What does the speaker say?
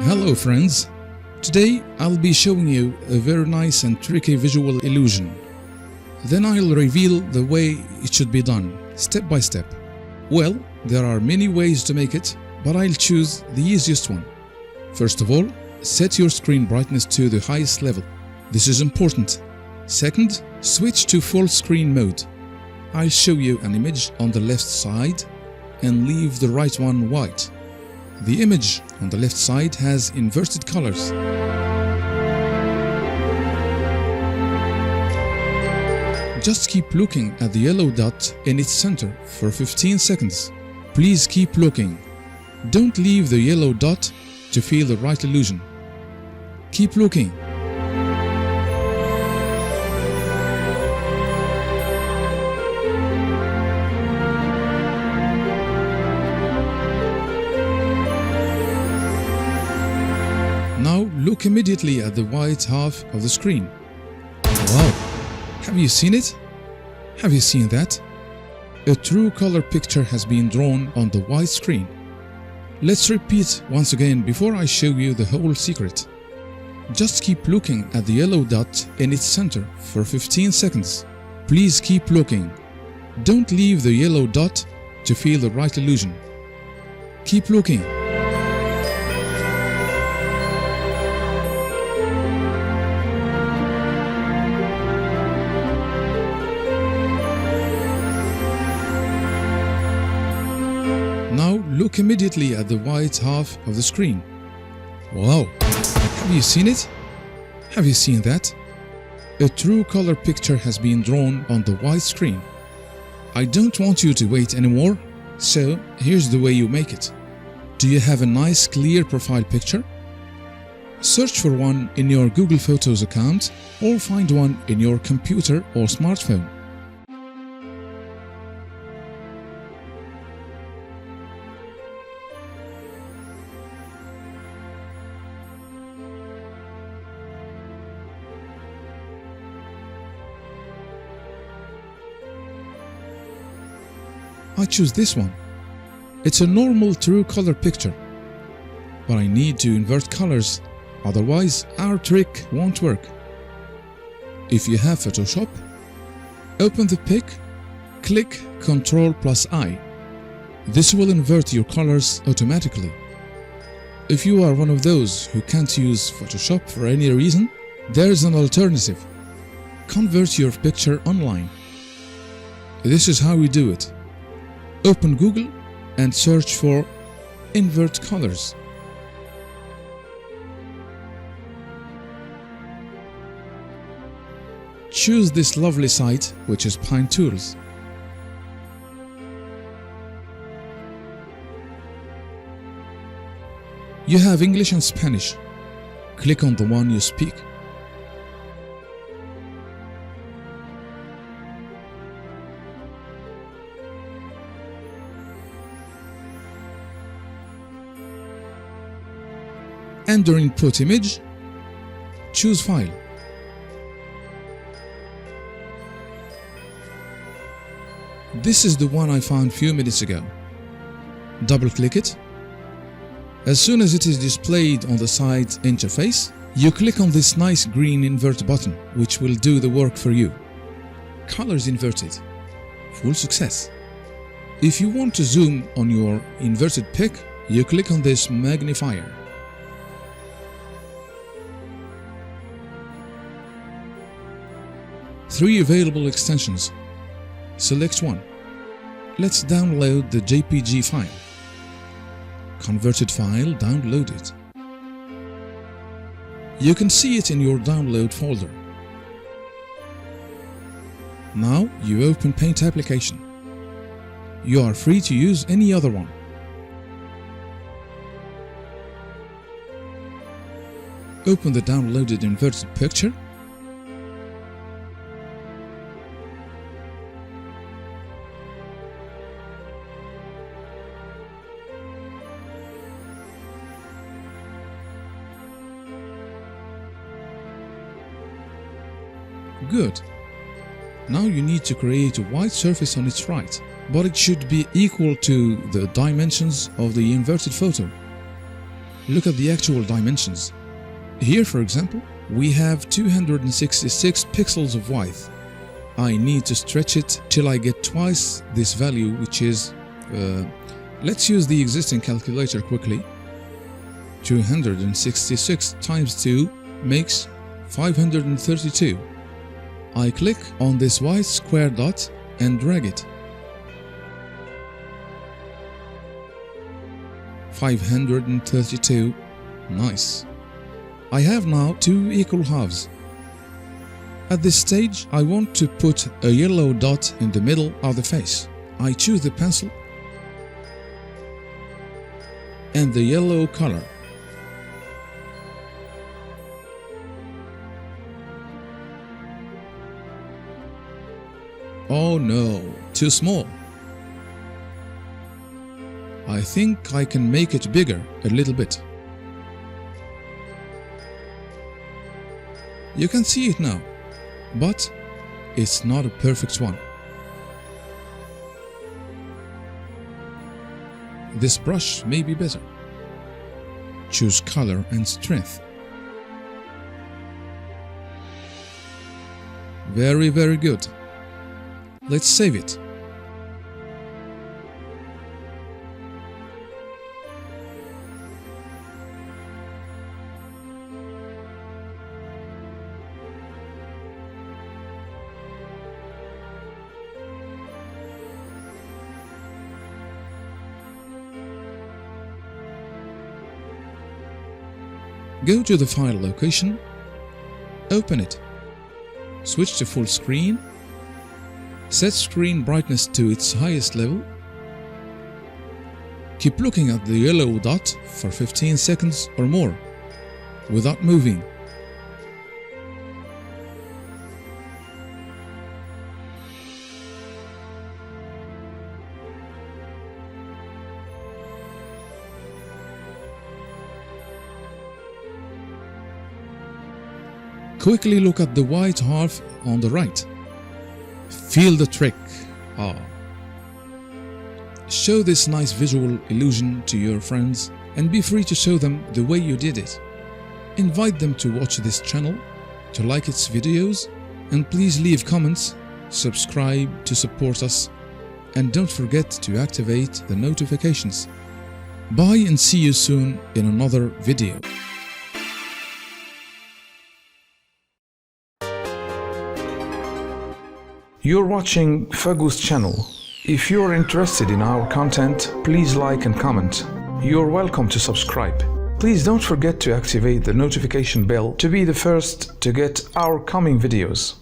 Hello friends, today I'll be showing you a very nice and tricky visual illusion. Then I'll reveal the way it should be done, step by step. Well, there are many ways to make it, but I'll choose the easiest one. First of all, set your screen brightness to the highest level. This is important. Second, switch to full screen mode. I'll show you an image on the left side and leave the right one white. The image on the left side has inverted colors. Just keep looking at the yellow dot in its center for 15 seconds. Please keep looking. Don't leave the yellow dot to feel the right illusion. Keep looking. Now look immediately at the white half of the screen. Wow! Have you seen it? Have you seen that? A true color picture has been drawn on the white screen. Let's repeat once again before I show you the whole secret. Just keep looking at the yellow dot in its center for 15 seconds. Please keep looking. Don't leave the yellow dot to feel the right illusion. Keep looking. Now look immediately at the white half of the screen. Wow! Have you seen it? Have you seen that? A true color picture has been drawn on the white screen. I don't want you to wait anymore, so here's the way you make it. Do you have a nice clear profile picture? Search for one in your Google Photos account or find one in your computer or smartphone. I choose this one. It's a normal true color picture, but I need to invert colors, otherwise our trick won't work. If you have Photoshop, open the pic, click Ctrl+I. This will invert your colors automatically. If you are one of those who can't use Photoshop for any reason, there's an alternative. Convert your picture online. This is how we do it. Open Google and search for invert colors. Choose this lovely site, which is Pine Tools. You have English and Spanish. Click on the one you speak. Enter input image, choose file. This is the one I found few minutes ago. Double click it. As soon as it is displayed on the side interface, you click on this nice green invert button, which will do the work for you. Colors inverted. Full success. If you want to zoom on your inverted pic, you click on this magnifier. Three available extensions. Select one. Let's download the JPG file. Converted file downloaded. You can see it in your download folder. Now you open Paint application. You are free to use any other one. Open the downloaded inverted picture. Good. Now you need to create a white surface on its right, but it should be equal to the dimensions of the inverted photo. look at the actual dimensions. Here, for example, we have 266 pixels of width. I need to stretch it till I get twice this value, which is, let's use the existing calculator quickly. 266 times 2 makes 532. I click on this white square dot and drag it. 532. Nice. I have now two equal halves. At this stage, I want to put a yellow dot in the middle of the face. I choose the pencil and the yellow color. Oh no, too small. I think I can make it bigger a little bit. You can see it now, but it's not a perfect one. This brush may be better. Choose color and strength. Very, very good. Let's save it. Go to the file location, open it, switch to full screen, set screen brightness to its highest level, keep looking at the yellow dot for 15 seconds or more without moving. Quickly look at the white half on the right. Feel the trick. Show this nice visual illusion to your friends and be free to show them the way you did it. Invite them to watch this channel, to like its videos, and please leave comments, subscribe to support us, and don't forget to activate the notifications. Bye and see you soon in another video. You're watching FAGOUSSE channel. If you're interested in our content, please like and comment. You're welcome to subscribe. Please don't forget to activate the notification bell to be the first to get our coming videos.